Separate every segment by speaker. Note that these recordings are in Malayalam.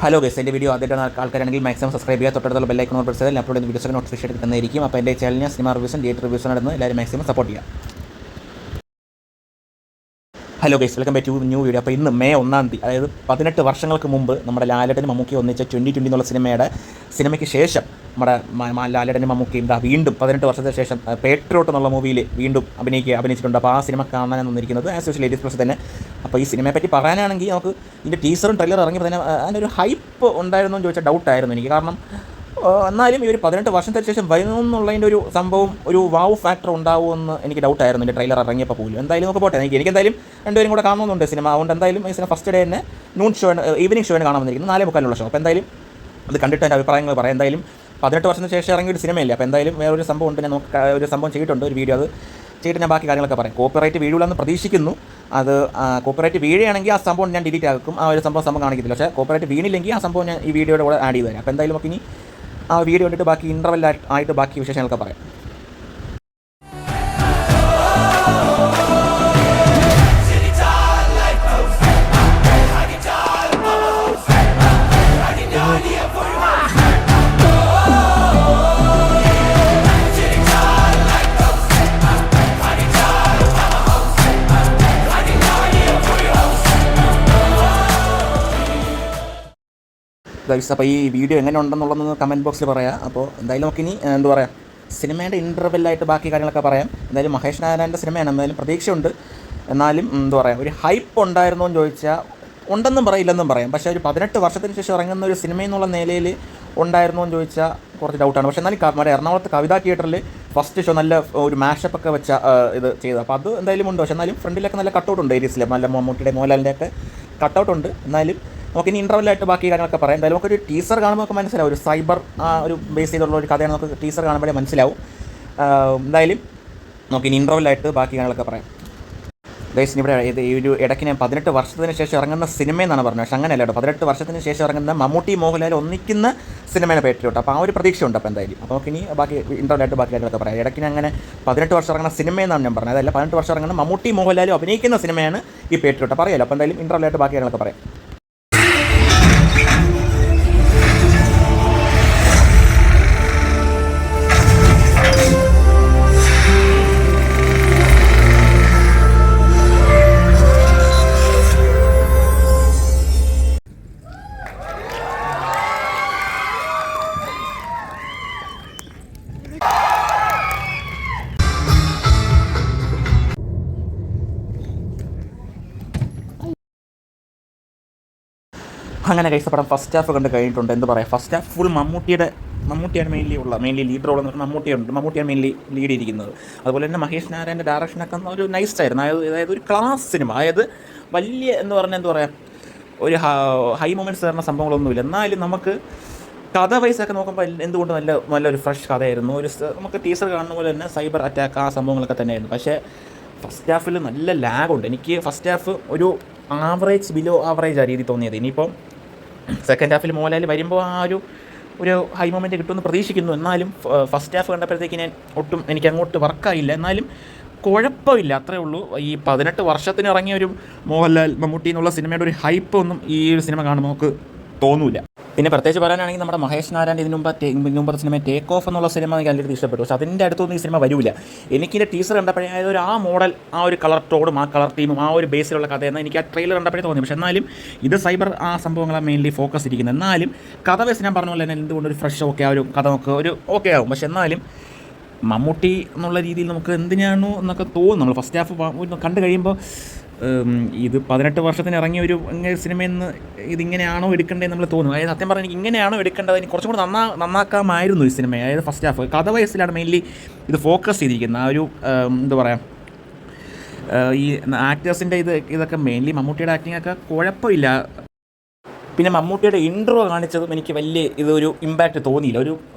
Speaker 1: ഹലോ ഗൈസ്, എൻ്റെ വീഡിയോ ആദ്യമായിട്ടാണ് ആൾക്കാരാണെങ്കിൽ മാക്സിമം സബ്സ്ക്രൈബ് ചെയ്യുക, തൊട്ടടുത്തുള്ള ബെല്ലൈക്കൺ പ്രസ് ചെയ്താൽ അപ്ലോഡ് ചെയ്യുന്ന വീഡിയോസൊക്കെ നോട്ടിഫിക്കേഷൻ കിട്ടുന്നതായിരിക്കും. അപ്പോൾ എൻ്റെ ചാനലിന് സിനിമ റിവ്യൂസും തിയേറ്റർ റിവ്യൂസും നടന്ന് എല്ലാവരും മാക്സിമം സപ്പോർട്ട് ചെയ്യുക. Hello guys, welcome back to new video. അപ്പോൾ ഇന്ന് മെയ് 1 അതായത് 18 വർഷങ്ങൾക്ക് മുമ്പ് നമ്മുടെ ലാലേട്ടനും മമ്മൂക്കി ഒന്നിച്ച 2020 എന്നുള്ള സിനിമയ്ക്ക് ശേഷം നമ്മുടെ ലാലേട്ടനും മമ്മൂക്കിയും വീണ്ടും 18 വർഷത്തിന് ശേഷം പേട്രിയോട്ട് എന്നുള്ള മൂവിയിൽ വീണ്ടും അഭിനയിച്ചിട്ടുണ്ട്. അപ്പോൾ ആ സിനിമ കാണാനാണ് വന്നിരിക്കുന്നത് ആസ് യൂഷ്വൽ ലേഡീസ് പ്ലസ് തന്നെ. അപ്പോൾ ഈ സിനിമയെ പറ്റി പറയാനാണെങ്കിൽ നമുക്ക് ഇതിൻ്റെ ടീസറും ട്രെയിലറും ഇറങ്ങിയപ്പോൾ തന്നെ അതിനൊരു ഹൈപ്പ് ഉണ്ടായിരുന്നു എന്ന് ചോദിച്ചാൽ ഡൗട്ടായിരുന്നു എനിക്ക്. കാരണം എന്നാലും ഈ ഒരു 18 വർഷത്തിന് ശേഷം വരുന്നു എന്നുള്ളതിൻ്റെ ഒരു സംഭവം, ഒരു വാവ് ഫാക്ടർ ഉണ്ടാവുമെന്ന് എനിക്ക് ഡൗട്ടായിരുന്നു എൻ്റെ ട്രെയിലർ ഇറങ്ങിയപ്പോൾ പോലും. എന്തായാലും നമുക്ക് പോട്ടെ, എനിക്ക് എന്തായാലും രണ്ടുപേരും കൂടെ കാണുന്നുണ്ട് സിനിമ. അതുകൊണ്ട് എന്തായാലും ഈ സിനിമ ഫസ്റ്റ് ഡേ തന്നെ ഈവനിങ് ഷോയാണ് കാണാൻ വന്നിരിക്കുന്നത്, 4:45 ഷോ. അപ്പോൾ എന്തായാലും അത് കണ്ടിട്ട് എൻ്റെ അഭിപ്രായങ്ങൾ പറയാം. എന്തായാലും 18 വർഷത്തിന് ശേഷം ഇറങ്ങിയ ഒരു സിനിമയില്ല. അപ്പോൾ എന്തായാലും വേറൊരു സംഭവം ഉണ്ട്, ഞാൻ ഒരു സംഭവം ചെയ്തിട്ടുണ്ട്, ഒരു വീഡിയോ. അത് ചെയ്തിട്ട് ഞാൻ ബാക്കി കാര്യങ്ങളൊക്കെ പറയാം. കോപ്പിറൈറ്റ് വീഴുകയെന്ന് പ്രതീക്ഷിക്കുന്നു. അത് കോപ്പിറൈറ്റ് വീഴുകയാണെങ്കിൽ ആ സംഭവം ഞാൻ ഡിലീറ്റ് ആക്കും, ആ ഒരു സംഭവം കാണിക്കത്തില്ല. പക്ഷേ കോപ്പിറൈറ്റ് വീണില്ലെങ്കിൽ ആ സംഭവം ഞാൻ ഈ വീഡിയോയുടെ കൂടെ ആഡ് ചെയ്ത് തരാം. അപ്പോൾ എന്തായാലും നമുക്ക് ഇനി ആ വീഡിയോ കണ്ടിട്ട് ബാക്കി ഇൻ്റർവെൽ ആയിട്ട് ബാക്കി വിശേഷങ്ങളൊക്കെ പറയാം. ഗൈസ്, അപ്പോൾ ഈ വീഡിയോ എങ്ങനെ ഉണ്ടെന്നുള്ളതെന്ന് കമൻറ്റ് ബോക്സിൽ പറയാം. അപ്പോൾ എന്തായാലും നമുക്കിനി എന്താ പറയുക, സിനിമയുടെ ഇൻ്റർവെല്ലായിട്ട് ബാക്കി കാര്യങ്ങളൊക്കെ പറയാം. എന്തായാലും മഹേഷ് നാരായണൻ്റെ സിനിമയാണ്, എന്തായാലും പ്രതീക്ഷയുണ്ട്. എന്നാലും എന്താ പറയുക, ഒരു ഹൈപ്പ് ഉണ്ടായിരുന്നോ എന്ന് ചോദിച്ചാൽ ഉണ്ടെന്നും പറയില്ലെന്നും പറയാം. പക്ഷേ ഒരു 18 വർഷത്തിന് ശേഷം ഇറങ്ങുന്ന ഒരു സിനിമയെന്നുള്ള നിലയിൽ ഉണ്ടായിരുന്നോ എന്ന് ചോദിച്ചാൽ കുറച്ച് ഡൗട്ടാണ്. പക്ഷേ എന്നാലും നമ്മുടെ എറണാകുളത്ത് കവിതാ തിയേറ്ററിൽ ഫസ്റ്റ് ഷോ നല്ല ഒരു മാഷപ്പ് ഒക്കെ വെച്ച ഇത് ചെയ്തത്. അപ്പോൾ അത് എന്തായാലും ഉണ്ട്. പക്ഷേ എന്നാലും ഫ്രണ്ടിലൊക്കെ നല്ല കട്ടൗട്ട് ഉണ്ട്, ഏരിയസിൽ നല്ല മമ്മൂട്ടിയുടെ മോഹൻലാലിൻ്റെ ഒക്കെ കട്ടൗട്ടുണ്ട്. എന്നാലും നമുക്കിനി ഇൻ്റർവെല്ലായിട്ട് ബാക്കി കാര്യങ്ങളൊക്കെ പറയാം. എന്തായാലും നമുക്കൊരു ടീസർ കാണുമ്പോൾ നമുക്ക് മനസ്സിലാവും, ഒരു സൈബർ ഒരു ബേസ് ചെയ്തുള്ള ഒരു കഥയാണ്. നമുക്ക് ടീസർ കാണുമ്പോഴേ മനസ്സിലാവും. എന്തായാലും നമുക്കിനി ഇൻ്റർവെല്ലായിട്ട് ബാക്കി കാര്യങ്ങളൊക്കെ പറയാം. ഗൈസ്, ഇവിടെ ഈ ഒരു ഇടയ്ക്ക് ഞാൻ 18 വർഷത്തിന് ശേഷം ഇറങ്ങുന്ന സിനിമയെന്നാണ് പറഞ്ഞത്. പക്ഷേ അങ്ങനെയല്ല കേട്ടോ, 18 വർഷത്തിന് ശേഷം ഇറങ്ങുന്ന മമ്മൂട്ടി മോഹൻലാൽ ഒന്നിക്കുന്ന സിനിമയാണ് പേട്രിയോട്ട്. അപ്പോൾ ആ ഒരു പ്രതീക്ഷയുണ്ട്. അപ്പോൾ എന്തായാലും അപ്പോൾ നമുക്കിനി ബാക്കി ഇൻ്റർവെല്ലായിട്ട് ബാക്കി കാര്യങ്ങളൊക്കെ പറയാം. ഇടയ്ക്ക് അങ്ങനെ 18 വർഷം ഇറങ്ങുന്ന സിനിമയെന്നാണ് ഞാൻ പറഞ്ഞത്, അതല്ല 18 വർഷം ഇറങ്ങുന്ന മമ്മൂട്ടി മോഹൻലാലും അഭിനയിക്കുന്ന സിനിമയാണ് ഈ പേട്രിയോട്ട്. അപ്പോൾ അറിയാലോ. അപ്പോൾ എന്തായാലും ഇൻ്റർവെല്ലായിട്ട് ബാക്കി കാര്യങ്ങളൊക്കെ പറയാം. അങ്ങനെ ഗൈസ്, പടം ഫസ്റ്റ് ഹാഫ് കണ്ട് കഴിഞ്ഞിട്ടുണ്ട്. എന്താ പറയുക, ഫസ്റ്റ് ഹാഫ് ഫുൾ മമ്മൂട്ടിയാണ് മെയിൻലി ലീഡ് റോൾ എന്ന് പറഞ്ഞാൽ മമ്മൂട്ടിയാണ് മെയിൻലി ലീഡ് ചെയ്തിരിക്കുന്നത്. അതുപോലെ തന്നെ മഹേഷ് നാരായണൻ്റെ ഡയറക്ഷനൊക്കെ ഒരു നൈസ് ആയിരുന്നു. അതായത് ഒരു ക്ലാസ് സിനിമ, അതായത് വലിയ എന്താ പറയുക, ഒരു ഹൈ മൊമെൻറ്റ്സ് തരുന്ന സംഭവങ്ങളൊന്നുമില്ല. എന്നാലും നമുക്ക് കഥ വൈസൊക്കെ നോക്കുമ്പോൾ എന്തുകൊണ്ട് നല്ലൊരു ഫ്രഷ് കഥയായിരുന്നു. നമുക്ക് ടീസർ കാണുന്ന പോലെ തന്നെ സൈബർ അറ്റാക്ക് ആ സംഭവങ്ങളൊക്കെ തന്നെയായിരുന്നു. പക്ഷേ ഫസ്റ്റ് ഹാഫിൽ നല്ല ലാഗുണ്ട്. എനിക്ക് ഫസ്റ്റ് ഹാഫ് ഒരു ബിലോ ആവറേജ് ആ രീതി തോന്നിയത്. ഇനിയിപ്പം സെക്കൻഡ് ഹാഫിൽ മോഹൻലാൽ വരുമ്പോൾ ആ ഒരു ഹൈ മൊമെൻറ്റ് കിട്ടുമെന്ന് പ്രതീക്ഷിക്കുന്നു. എന്നാലും ഫസ്റ്റ് ഹാഫ് കണ്ടപ്പോഴത്തേക്ക് എനിക്ക് അങ്ങോട്ട് വർക്കായില്ല. എന്നാലും കുഴപ്പമില്ല, അത്രേ ഉള്ളൂ. ഈ 18 വർഷത്തിന് ഇറങ്ങിയ ഒരു മോഹൻലാൽ മമ്മൂട്ടി എന്നുള്ള സിനിമയുടെ ഒരു ഹൈപ്പ് ഒന്നും ഈ ഒരു സിനിമ കാണുമ്പോൾ നമുക്ക് തോന്നൂല. പിന്നെ പ്രത്യേകിച്ച് പറയാനാണെങ്കിൽ നമ്മുടെ മഹേഷ് നാരായണൻ്റെ ഇതിനുമ്പത്തെ സിനിമ ടേക്ക് ഓഫ് എന്നുള്ള സിനിമ എനിക്ക് നല്ല ഇഷ്ടപ്പെട്ടു. പക്ഷേ അതിൻ്റെ അടുത്തൊന്നും ഈ സിനിമ വരില്ല. എനിക്കിൻ്റെ ടീസർ കണ്ടപ്പോഴേ അതായത് ആ മോഡൽ, ആ ഒരു കളർ ടോണും ആ കളർ ടീമും ആ ഒരു ബേസിലുള്ള കഥയെന്ന് എനിക്ക് ആ ട്രെയിലർ കണ്ടപ്പോഴേ തോന്നി. പക്ഷേ എന്നാലും ഇത് സൈബർ ആ സംഭവങ്ങളാണ് മെയിൻലി ഫോക്കസ് ഇരിക്കുന്നത്. എന്നാലും കഥ ബേസ് ഞാൻ പറഞ്ഞ പോലെ തന്നെ എന്തുകൊണ്ടൊരു ഫ്രഷ് ഓക്കെ ആ ഒരു കഥ നമുക്ക് ഒരു ഓക്കെ ആവും. പക്ഷേ എന്നാലും മമ്മൂട്ടി എന്നുള്ള രീതിയിൽ നമുക്ക് എന്തിനാണോ എന്നൊക്കെ തോന്നും. നമ്മൾ ഫസ്റ്റ് ഹാഫ് കണ്ടു കഴിയുമ്പോൾ ഇത് 18 വർഷത്തിന് ഇറങ്ങിയ ഒരു സിനിമയിൽ നിന്ന് ഇതിങ്ങനെയാണോ എടുക്കേണ്ടതെന്ന് നമ്മൾ തോന്നും. അതായത് സത്യം പറഞ്ഞാൽ എനിക്ക് ഇങ്ങനെയാണോ എടുക്കേണ്ടത്, എനിക്ക് കുറച്ചും കൂടി നന്നാക്കാമായിരുന്നു ഈ സിനിമ. അതായത് ഫസ്റ്റ് ഹാഫ് കഥ വയസ്സിലാണ് മെയിൻലി ഇത് ഫോക്കസ് ചെയ്തിരിക്കുന്നത്. ആ ഒരു എന്താ പറയുക, ഈ ആക്ടേഴ്സിൻ്റെ ഇതൊക്കെ മെയിൻലി മമ്മൂട്ടിയുടെ ആക്ടിങ്ങൊക്കെ കുഴപ്പമില്ല. പിന്നെ മമ്മൂട്ടിയുടെ ഇൻട്രോ കാണിച്ചതും എനിക്ക് വലിയ ഇതൊരു ഇമ്പാക്റ്റ് തോന്നിയില്ല.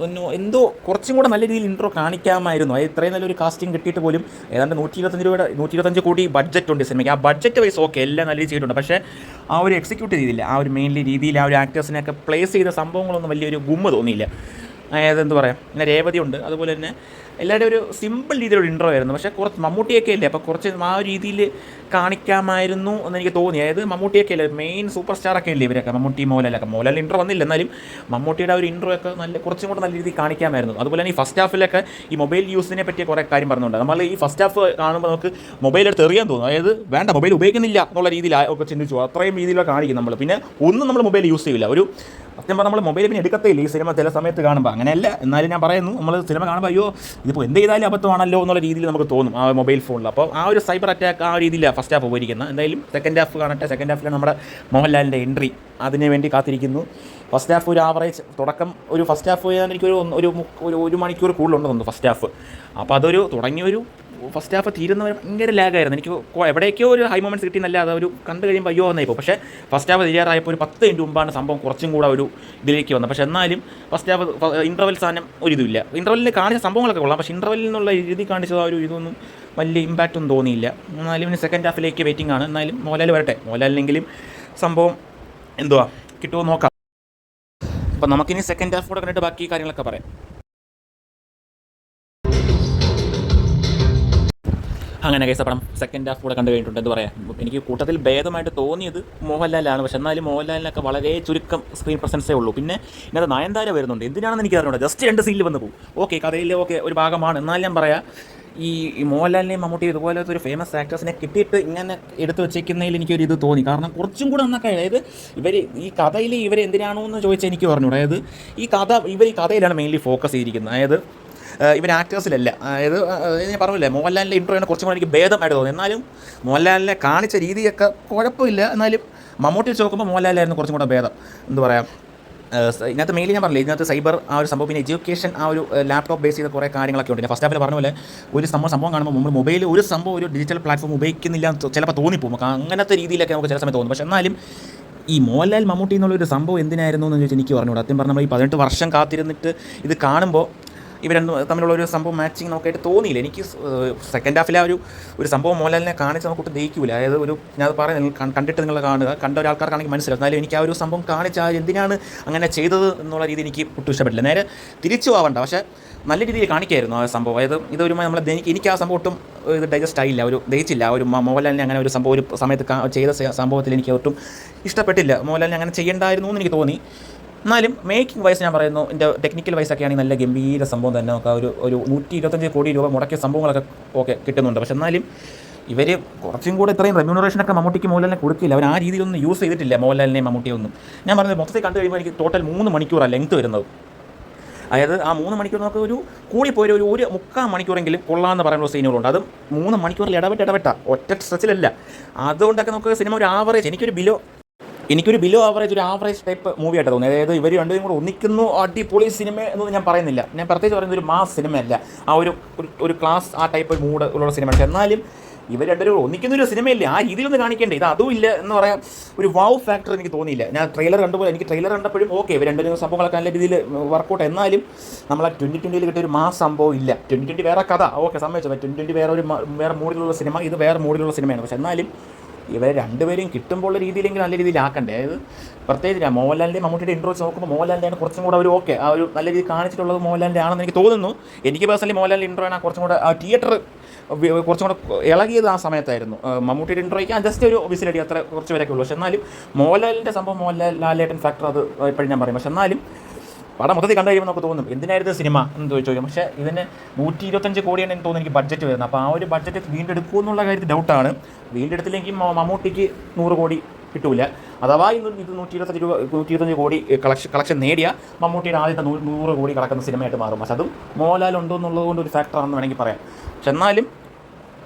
Speaker 1: എന്തോ കുറച്ചും കൂടെ നല്ല രീതിയിൽ ഇൻട്രോ കാണിക്കാമായിരുന്നു. അത് ഇത്രയും നല്ലൊരു കാസ്റ്റിംഗ് കിട്ടിയിട്ട് പോലും ഏതാണ്ട് 125 കോടി ബഡ്ജറ്റ് ഉണ്ട് സിനിമയ്ക്ക്. ആ ബഡ്ജറ്റ് വൈസ് ഓക്കെ, എല്ലാം നല്ല രീതിയിൽ ചെയ്തിട്ടുണ്ട്. പക്ഷേ ആ ഒരു എക്സിക്യൂട്ട് ചെയ്തില്ല. ആ ഒരു മെയിൻലി രീതിയിൽ ആ ഒരു ആക്ടേഴ്സിനെയൊക്കെ പ്ലേസ് ചെയ്ത സംഭവങ്ങളൊന്നും വലിയൊരു ഗുമ്മ തോന്നിയില്ല. അതായത് എന്താ പറയുക, പിന്നെ രേവതി ഉണ്ട്, അതുപോലെ തന്നെ എല്ലാവരുടെയും ഒരു സിമ്പിൾ രീതിയിലൊരു ഇൻട്രോ ആയിരുന്നു. പക്ഷേ കുറച്ച് മമ്മൂട്ടിയൊക്കെ അല്ലേ, അപ്പോൾ കുറച്ച് ആ ഒരു രീതിയിൽ കാണിക്കാമായിരുന്നു എന്ന് എനിക്ക് തോന്നി. അതായത് മമ്മൂട്ടിയൊക്കെ അല്ലേ മെയിൻ സൂപ്പർ സ്റ്റാറൊക്കെ അല്ലേ ഇവരൊക്കെ, മമ്മൂട്ടി മോഹൻലാൽ ഇൻട്രോ വന്നില്ല, എന്നാലും മമ്മൂട്ടിയുടെ ഒരു ഇൻട്രോ ഒക്കെ കുറച്ചും കൂടെ നല്ല രീതിയിൽ കാണിക്കാമായിരുന്നു. അതുപോലെ തന്നെ ഈ ഫസ്റ്റ് ഹാഫിലൊക്കെ ഈ മൊബൈൽ യൂസിനെ പറ്റിയ കുറേ കാര്യം പറഞ്ഞുകൊണ്ട് നമ്മൾ ഈ ഫസ്റ്റ് ഹാഫ് കാണുമ്പോൾ നമുക്ക് മൊബൈൽ എടുത്ത് എറിയാൻ തോന്നും. അതായത് വേണ്ട മൊബൈൽ ഉപയോഗിക്കുന്നില്ല എന്നുള്ള രീതിയിൽ ഒക്കെ ചിന്തിച്ചു, അത്രയും രീതിയിലൊക്കെ കാണിക്കും നമ്മൾ. പിന്നെ ഒന്നും നമ്മൾ മൊബൈൽ യൂസ് ചെയ്യില്ല, ഒരു സത്യം പറഞ്ഞാൽ നമ്മൾ മൊബൈൽ പിന്നെ എടുക്കത്തേയില്ല ഈ സിനിമ ചില സമയത്ത് കാണുമ്പോൾ. അങ്ങനെയല്ല, എന്നാലും ഞാൻ പറയുന്നു, നമ്മൾ സിനിമ കാണുമ്പോൾ അയ്യോ ഇതിപ്പോൾ എന്ത് ചെയ്താലും അബദ്ധമാണല്ലോ എന്നുള്ള രീതിയിൽ നമുക്ക് തോന്നും ആ മൊബൈൽ ഫോണിൽ. അപ്പോൾ ആ ഒരു സൈബർ അറ്റാക്ക് ആ രീതിയിലാണ് ഫസ്റ്റ് ഹാഫ് പോയിരിക്കുന്നത്. എന്തായാലും സെക്കൻഡ് ഹാഫ് കാണട്ടെ. സെക്കൻഡ് ഹാഫിൽ നമ്മുടെ മോഹൻലാലിൻ്റെ എൻട്രി, അതിന് വേണ്ടി കാത്തിരിക്കുന്നു. ഫസ്റ്റ് ഹാഫ് ഒരു ആവറേജ് തുടക്കം, ഒരു ഫസ്റ്റ് ഹാഫ് എനിക്കൊരു ഒരു മണിക്കൂർ കൂടുതലുണ്ടെന്ന് തോന്നുന്നു ഫസ്റ്റ് ഹാഫ്. അപ്പോൾ അതൊരു തുടങ്ങിയൊരു ഫസ്റ്റ് ഹാഫ് തീരുന്നവർ ഭയങ്കര ലാഗായിരുന്നു. എനിക്ക് എവിടേക്കോ ഒരു ഹൈ മൊമെൻറ്റ്സ് കിട്ടിയെന്നല്ല, അത് ഒരു കണ്ടു കഴിയുമ്പോൾ അയ്യോ എന്നായിപ്പോൾ. പക്ഷേ ഫസ്റ്റ് ഹാഫ് തീരാറായപ്പോൾ ഒരു 10 മിനിറ്റ് മുമ്പാണ് സംഭവം കുറച്ചും കൂടെ ഒരു ഇതിലേക്ക് വന്നത്. പക്ഷേ എന്നാലും ഫസ്റ്റ് ഹാഫ് ഇൻ്റർവെൽ സാധനം ഒരിതുമില്ല. ഇൻ്റർവെല്ലിൽ കാണിച്ച സംഭവങ്ങളൊക്കെ കൊള്ളാം, പക്ഷേ ഇൻ്റർവെല്ലിൽ നിന്നുള്ള എഴുതി കാണിച്ചത് ആ ഒരു ഇതൊന്നും വലിയ ഇമ്പാക്റ്റ് ഒന്നും തോന്നിയില്ല. എന്നാലും ഇനി സെക്കൻഡ് ഹാഫിലേക്ക് വെയിറ്റിംഗ് ആണ്. എന്നാലും മോഹൻലാൽ വരട്ടെ, മോഹൻലാലിനെങ്കിലും സംഭവം എന്തുവാ കിട്ടുമോ നോക്കാം. അപ്പോൾ നമുക്കിനി സെക്കൻഡ് ഹാഫ് കൂടെ കണ്ടിട്ട് ബാക്കി കാര്യങ്ങളൊക്കെ പറയാം. അങ്ങനെ കേസ് പടം സെക്കൻഡ് ഹാഫ് കൂടെ കണ്ടു കഴിഞ്ഞിട്ടുണ്ട്. എന്ത് പറയാം, എനിക്ക് കൂട്ടത്തിൽ ഭേദമായിട്ട് തോന്നിയത് മോഹൻലാലാണ്. പക്ഷേ എന്നാലും മോഹൻലാലിനൊക്കെ വളരെ ചുരുക്കം സ്ക്രീൻ പ്രസൻസേ ഉള്ളൂ. പിന്നെ ഇന്നത്തെ നയൻതാര വരുന്നുണ്ട്, എന്തിനാണെന്ന് എനിക്ക് അറിഞ്ഞൂടാ. ജസ്റ്റ് 2 സീനിൽ വന്ന് പോകും, ഓക്കെ കഥയിൽ ഓക്കെ ഒരു ഭാഗമാണ്. എന്നാലും ഞാൻ പറയാം, ഈ മോഹൻലാലിനെയും മമ്മൂട്ടി ഇതുപോലത്തെ ഒരു ഫേമസ് ആക്ടേഴ്സിനെ കിട്ടിയിട്ട് ഇങ്ങനെ എടുത്ത് വെച്ചേക്കുന്നതിൽ എനിക്കൊരു ഇത് തോന്നി. കാരണം കുറച്ചും കൂടെ നന്നൊക്കെ, അതായത് ഈ കഥയിൽ ഇവർ എന്തിനാണോ എന്ന് ചോദിച്ചാൽ എനിക്ക് പറഞ്ഞൂടാ. അതായത് ഈ കഥയിലാണ് മെയിൻലി ഫോക്കസ് ചെയ്തിരിക്കുന്നത്. അതായത് ഇവർ ആക്ടേഴ്സിലല്ല. അതായത് ഞാൻ പറഞ്ഞില്ലേ, മോഹൻലാലിൻ്റെ ഇൻട്രോയാണ് കുറച്ചും കൂടെ എനിക്ക് ഭേദമായിട്ട് തോന്നി. എന്നാലും മോഹൻലാലിനെ കാണിച്ച രീതിയൊക്കെ കുഴപ്പമില്ല. എന്നാലും മമ്മൂട്ടി വെച്ച് നോക്കുമ്പോൾ മോഹൻലാലായിരുന്നു കുറച്ചും കൂടെ ഭേദം. എന്താ പറയുക, ഇതിനകത്ത് മെയിൻലി ഞാൻ പറഞ്ഞില്ല, ഇതിനകത്ത് സൈബർ ആ ഒരു സംഭവം, പിന്നെ എഡ്യൂക്കേഷൻ ആ ഒരു ലാപ്ടോപ്പ് ബേസ് ചെയ്ത കുറേ കാര്യങ്ങളൊക്കെ ഉണ്ട്. ഫസ്റ്റ് ഹാഫിൽ പറഞ്ഞ പോലെ ഒരു സംഭവം കാണുമ്പോൾ നമ്മൾ മൊബൈൽ ഒരു സംഭവം ഒരു ഡിജിറ്റൽ പ്ലാറ്റ്ഫോം ഉപയോഗിക്കുന്നില്ല ചിലപ്പോൾ തോന്നിപ്പോകും നമുക്ക്. അങ്ങനത്തെ രീതിയിലൊക്കെ നമുക്ക് ചില സമയത്ത് തോന്നും. പക്ഷേ എന്നാലും ഈ മോഹൻലാൽ മമ്മൂട്ടി എന്നുള്ളൊരു സംഭവം എന്തിനായിരുന്നു എന്ന് ചോദിച്ചാൽ എനിക്ക് പറഞ്ഞുകൂടാ. സത്യം പറഞ്ഞാൽ ഈ 18 വർഷം കാത്തിരുന്നിട്ട് ഇത് കാണുമ്പോൾ ഇവർ തമ്മിലുള്ള ഒരു സംഭവം മാച്ചിങ് നോക്കായിട്ട് തോന്നിയില്ല എനിക്ക്. സെക്കൻഡ് ഹാഫിലെ ഒരു സംഭവം മോഹൻലാലിനെ കാണിച്ച് നമുക്കൊട്ട് ദഹിക്കില്ല. അതായത് ഞാൻ പറയുന്നത് കണ്ടിട്ട് നിങ്ങൾ കാണുക, കണ്ട ഒരാൾക്കാർക്കാണെങ്കിൽ മനസ്സിലാവും. എന്നാലും എനിക്ക് ആ ഒരു സംഭവം കാണിച്ചാൽ എന്തിനാണ് അങ്ങനെ ചെയ്തത് എന്നുള്ള രീതി എനിക്ക് ഒട്ടും ഇഷ്ടപ്പെട്ടില്ല. നേരെ തിരിച്ചു ആവണ്ട, പക്ഷേ നല്ല രീതിയിൽ കാണിക്കായിരുന്നു ആ സംഭവം. അതായത് ഇതൊരു എനിക്ക് ആ സംഭവം ഒട്ടും ഇത് ഡൈജസ്റ്റ് ആയില്ല, ദഹിച്ചില്ല. ഒരു മോഹൻലാലിനെ അങ്ങനെ ഒരു സംഭവം ഒരു സമയത്ത് ചെയ്ത സംഭവത്തിൽ എനിക്ക് ഒട്ടും ഇഷ്ടപ്പെട്ടില്ല. മോഹൻലാലിനെ അങ്ങനെ ചെയ്യേണ്ടായിരുന്നു എന്ന് എനിക്ക് തോന്നി. എന്നാലും മേക്കിംഗ് വൈസ് ഞാൻ പറയുന്നു, എൻ്റെ ടെക്നിക്കൽ വൈസൊക്കെ ആണെങ്കിൽ നല്ല ഗംഭീര സംഭവം തന്നെ. നമുക്ക് ഒരു 125 കോടി രൂപ മുടക്കിയ സംഭവങ്ങളൊക്കെ ഓക്കെ കിട്ടുന്നുണ്ട്. പക്ഷെ എന്നാലും ഇവർ കുറച്ചും കൂടെ ഇത്രയും റെമ്യൂണറേഷനൊക്കെ മമ്മൂട്ടിക്ക് മോഹൻലാലിനെ കൊടുക്കില്ല. അവർ ആ രീതിയിലൊന്നും യൂസ് ചെയ്തിട്ടില്ല മോഹൻലാലിനെയും മമ്മൂട്ടിയൊന്നും. ഞാൻ പറഞ്ഞത് മൊത്തത്തിൽ കണ്ടു കഴിയുമ്പോൾ എനിക്ക് ടോട്ടൽ 3 മണിക്കൂറാണ് ലെങ്ത്ത് വരുന്നത്. അതായത് ആ 3 മണിക്കൂർ നമുക്ക് ഒരു കൂടിപ്പോയി ഒരു 3/4 മണിക്കൂറെങ്കിലും കൊള്ളാമെന്ന് പറയുന്ന സീനുകളുണ്ട്. അതും 3 മണിക്കൂറിൽ ഇടപെട്ട ഒറ്റ സ്ട്രെച്ചിലല്ല. അതുകൊണ്ടൊക്കെ നമുക്ക് സിനിമ ഒരു ആവറേജ്, എനിക്കൊരു ബിലോ ആവറേജ്, ഒരു ആവറേജ് ടൈപ്പ് മൂവി ആയിട്ട് തോന്നി. അതായത് ഇവർ രണ്ടുപേരും കൂടെ ഒന്നിക്കുന്നു അടിപൊളി സിനിമ എന്നൊന്നും ഞാൻ പറയുന്നില്ല. ഞാൻ പ്രത്യേകിച്ച് പറയുന്നത് ഒരു മാസ് സിനിമയല്ല, ആ ഒരു ക്ലാസ് ആ ടൈപ്പ് മൂഡ് ഉള്ള സിനിമ. പക്ഷേ എന്നാലും ഇവർ രണ്ടുപേരും ഒന്നിക്കുന്നൊരു സിനിമയില്ലേ, ആ രീതിയിലൊന്നും കാണിക്കേണ്ടേ. ഇത് അതും ഇല്ല എന്ന് പറയാം. ഒരു വാവ് ഫാക്ടർ എനിക്ക് തോന്നിയില്ല. ഞാൻ ട്രെയിലർ കണ്ടുപോലെ എനിക്ക് ട്രെയിലർ കണ്ടപ്പോഴും ഓക്കെ ഇവർ രണ്ടുപേരും സംഭവങ്ങളൊക്കെ നല്ല രീതിയിൽ വർക്കൗട്ട്. എന്നാലും നമ്മൾ 2020 കിട്ടിയ ഒരു മാസ് സംഭവം ഇല്ല. 2020 വേറെ കഥ, ഓക്കെ സമ്മതിച്ചു. 2020 വേറെ മൂഡിലുള്ള സിനിമ, ഇത് വേറെ മൂഡിലുള്ള സിനിമയാണ്. പക്ഷേ എന്നാലും ഇവരെ രണ്ടുപേരും കിട്ടുമ്പോൾ രീതിയിലെങ്കിലും നല്ല രീതിയിലാക്കണ്ടേ. അതായത് പ്രത്യേകിച്ച് മോഹൻലാലിൻ്റെ മമ്മൂട്ടിയുടെ ഇൻട്രോ നോക്കുമ്പോൾ മോഹൻലാലിൻ്റെ കുറച്ചും കൂടെ ഓക്കെ ആ ഒരു നല്ല രീതിയിൽ കാണിച്ചിട്ടുള്ളത് മോഹൻലാലിൻ്റെ ആണെന്ന് എനിക്ക് തോന്നുന്നു. എനിക്ക് പേഴ്സണലി മോഹൻലാലിൻ്റെ ഇൻട്രോ ആണ് കുറച്ചും കൂടെ ആ തിയേറ്റർ കുറച്ചും കൂടെ ഇളകിയത് ആ സമയത്തായിരുന്നു. മമ്മൂട്ടിയുടെ ഇൻട്രോയ്ക്ക് ജസ്റ്റ് ഒരു വിസിലടി അത്ര കുറച്ച് പേരൊക്കെ ഉള്ളൂ. പക്ഷെ എന്നാലും മോഹൻലാലിൻ്റെ സംഭവം ലാലേട്ടൻ ഫാക്ടർ അത് എപ്പോഴും ഞാൻ പറയും. പക്ഷെ എന്നാലും പടം മൊത്തത്തിൽ കണ്ടു കഴിയുമ്പോൾ നമുക്ക് തോന്നും എന്തിനായിരുന്നു സിനിമ എന്ന് ചോദിച്ചു. പക്ഷേ ഇതിന് 125 കോടിയാണ് എനിക്ക് തോന്നുന്നു എനിക്ക് ബഡ്ജറ്റ് വരുന്നത്. അപ്പോൾ ആ ഒരു ബഡ്ജറ്റ് വീണ്ടെടുക്കുമോ എന്നുള്ള കാര്യത്തിൽ ഡൗട്ടാണ്. വീണ്ടെടുത്തില്ലെങ്കിൽ മമ്മൂട്ടിക്ക് 100 കോടി കിട്ടൂല. അഥവാ ഇത് 125 കോടി കളക്ഷൻ നേടിയ മമ്മൂട്ടിയുടെ ആദ്യത്തെ 100 കോടി കളക്കുന്ന സിനിമയായിട്ട് മാറും. പക്ഷെ അതും മോഹൻലാൽ ഉണ്ടോ എന്നുള്ളത് കൊണ്ട് ഒരു ഫാക്ടറാണെന്ന് വേണമെങ്കിൽ പറയാം. പക്ഷെ എന്നാലും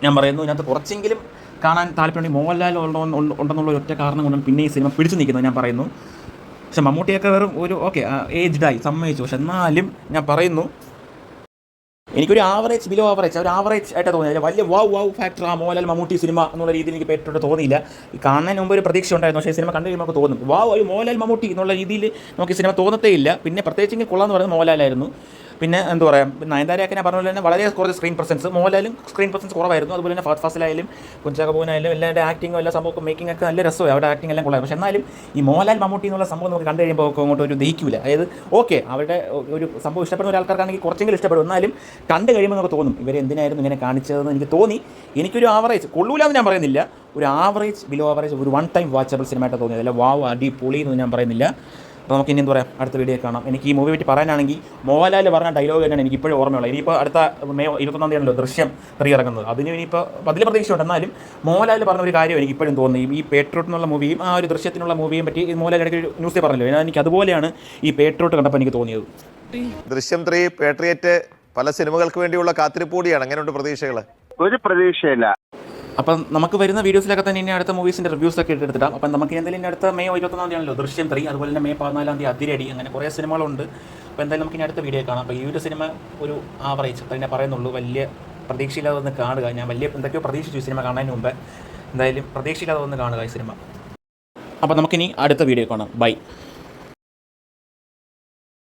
Speaker 1: ഞാൻ പറയുന്നു, ഇതിനകത്ത് കുറച്ചെങ്കിലും കാണാൻ താല്പര്യമുണ്ടെങ്കിൽ മോഹൻലാൽ ഉണ്ടെന്നുള്ള ഒറ്റ കാരണം കൊണ്ടാണ് പിന്നെ ഈ സിനിമ പിടിച്ചു നിൽക്കുന്നത് ഞാൻ പറയുന്നു. പക്ഷെ മമ്മൂട്ടിയൊക്കെ വെറും ഒരു ഓക്കെ ഏജ്ഡായി സമ്മതിച്ചു. പക്ഷെ എന്നാലും ഞാൻ പറയുന്നു എനിക്കൊരു ആവറേജ് ബിലോ ആവറേജ് ആയിട്ട് തോന്നിയില്ല. വലിയ വാവ് ഫാക്ടർ ആ മോഹൻലാൽ മമ്മൂട്ടി സിനിമ എന്നുള്ള രീതിയിൽ എനിക്ക് പേരിട്ട് തോന്നിയില്ല. ഈ കാണുന്നതിന് മുമ്പ് ഒരു പ്രതീക്ഷ ഉണ്ടായിരുന്നു. പക്ഷേ സിനിമ കണ്ടു കഴിയുമ്പോൾ നമുക്ക് തോന്നും ഒരു മോഹൻലാൽ മമ്മൂട്ടി എന്നുള്ള രീതിയിൽ നമുക്ക് ഈ സിനിമ തോന്നത്തേ ഇല്ല. പിന്നെ പ്രത്യേകിച്ച് കൊള്ളാമെന്ന് പറയുന്നത് മോഹൻലാലായിരുന്നു. പിന്നെ എന്താ പറയുക, നയൻതാരയൊക്കെ ഞാൻ പറഞ്ഞ പോലെ തന്നെ വളരെ കുറച്ച് സ്ക്രീൻ പ്രസൻസ്, മോഹൻലാലും സ്ക്രീൻ പ്രസൻസ് കുറവായിരുന്നു. അതുപോലെ തന്നെ ഫഹദ് ഫാസിലായാലും കുഞ്ചാക്കോബനായാലും എല്ലാവരുടെ ആക്ടിങ്ങും എല്ലാ സംഭവം മേക്കിംഗ് ഒക്കെ നല്ല രസമായി, അവരുടെ ആക്ടിങ് എല്ലാം കൊള്ളാം. പക്ഷേ എന്നാലും ഈ മോഹൻലാൽ മമ്മൂട്ടി എന്നുള്ള സംഭവം നമുക്ക് കണ്ടു കഴിയുമ്പോൾ അങ്ങോട്ട് ഒരു ദഹിക്കില്ല. അതായത് ഓക്കെ അവരുടെ ഒരു സംഭവം ഇഷ്ടപ്പെടുന്ന ഒരാൾക്കാർക്കാണെങ്കിൽ കുറച്ചെങ്കിലും ഇഷ്ടപ്പെടും. എന്നാലും കണ്ടു കഴിയുമ്പോൾ നമുക്ക് തോന്നും ഇവർ എന്തിനായിരുന്നു ഇങ്ങനെ കാണിച്ചതെന്ന് എനിക്ക് തോന്നി. എനിക്കൊരു ആവറേജ് കൊള്ളൂല എന്ന് ഞാൻ പറയുന്നില്ല, ഒരു ആവറേജ് ബിലോ ആവറേജ് ഒരു വൺ ടൈം വാച്ചബിൾ സിനിമയായിട്ട് തോന്നിയത്. അല്ല വാവ് അടിപൊളി എന്ന് ഞാൻ പറയുന്നില്ല. അപ്പോൾ നമുക്ക് ഇനി എന്താ പറയുക, അടുത്ത വീഡിയോ കാണാം. എനിക്ക് ഈ മൂവി പറ്റി പറയാനാണെങ്കിൽ മോഹൻലാൽ പറഞ്ഞ ഡയലോഗ് തന്നെയാണ് എനിക്ക് ഇപ്പോഴും ഓർമ്മയുള്ളത്. ഇനിയിപ്പോൾ അടുത്ത മെയ് 21 തീയതിയാണല്ലോ ദൃശ്യം 3 ഇറങ്ങുന്നത്. അതിന് ഇനിയിപ്പോൾ അതിൽ പ്രതീക്ഷയുണ്ട്. എന്നാലും മോഹൻലാൽ പറഞ്ഞ ഒരു കാര്യം എനിക്ക് ഇപ്പോഴും തോന്നി. ഈ പേട്രോട്ട് എന്നുള്ള മൂവിയും ആ ഒരു ദൃശ്യത്തിനുള്ള മൂവിയും പറ്റി മോഹൻലാൽ ഇടയ്ക്ക് ഒരു ന്യൂസിൽ പറഞ്ഞല്ലോ, എനിക്ക് അതുപോലെയാണ് ഈ പേട്രോട്ട് കണ്ടപ്പോൾ എനിക്ക് തോന്നിയത്.
Speaker 2: ദൃശ്യം 3 പേട്രിയറ്റ് പല സിനിമകൾക്ക് വേണ്ടിയുള്ള കാത്തിരിപ്പ് കൂടിയാണ്. അങ്ങനെയുണ്ട് പ്രതീക്ഷകൾ?
Speaker 3: ഒരു പ്രതീക്ഷയില്ല.
Speaker 1: അപ്പം നമുക്ക് വരുന്ന വീഡിയോസിലൊക്കെ തന്നെ ഇനി അടുത്ത മൂവീസിൻ്റെ റിവ്യൂസൊക്കെ എടുത്തിടാം. അപ്പം നമുക്ക് എന്തായാലും അടുത്ത മെയ് 21 തീയതിയാണല്ലോ ദൃശ്യം 3, അതുപോലെ തന്നെ മെയ് 14 അതിരടി, അങ്ങനെ കുറേ സിനിമകളുണ്ട്. അപ്പോൾ എന്തായാലും നമുക്ക് ഇനി അടുത്ത വീഡിയോ കാണാം. അപ്പോൾ ഈ ഒരു സിനിമ ഒരു ആവറേജ് തന്നെ പറയുന്നുള്ളൂ, വലിയ പ്രതീക്ഷയില്ലാതെ ഒന്ന് കാണുക. ഞാൻ വലിയ എന്തൊക്കെയോ പ്രതീക്ഷിച്ചു സിനിമ കാണുന്നതിന് മുമ്പ്. എന്തായാലും പ്രതീക്ഷയില്ലാതെ ഒന്ന് കാണുക ഈ സിനിമ. അപ്പോൾ നമുക്കിനി അടുത്ത വീഡിയോ കാണാം. ബൈ.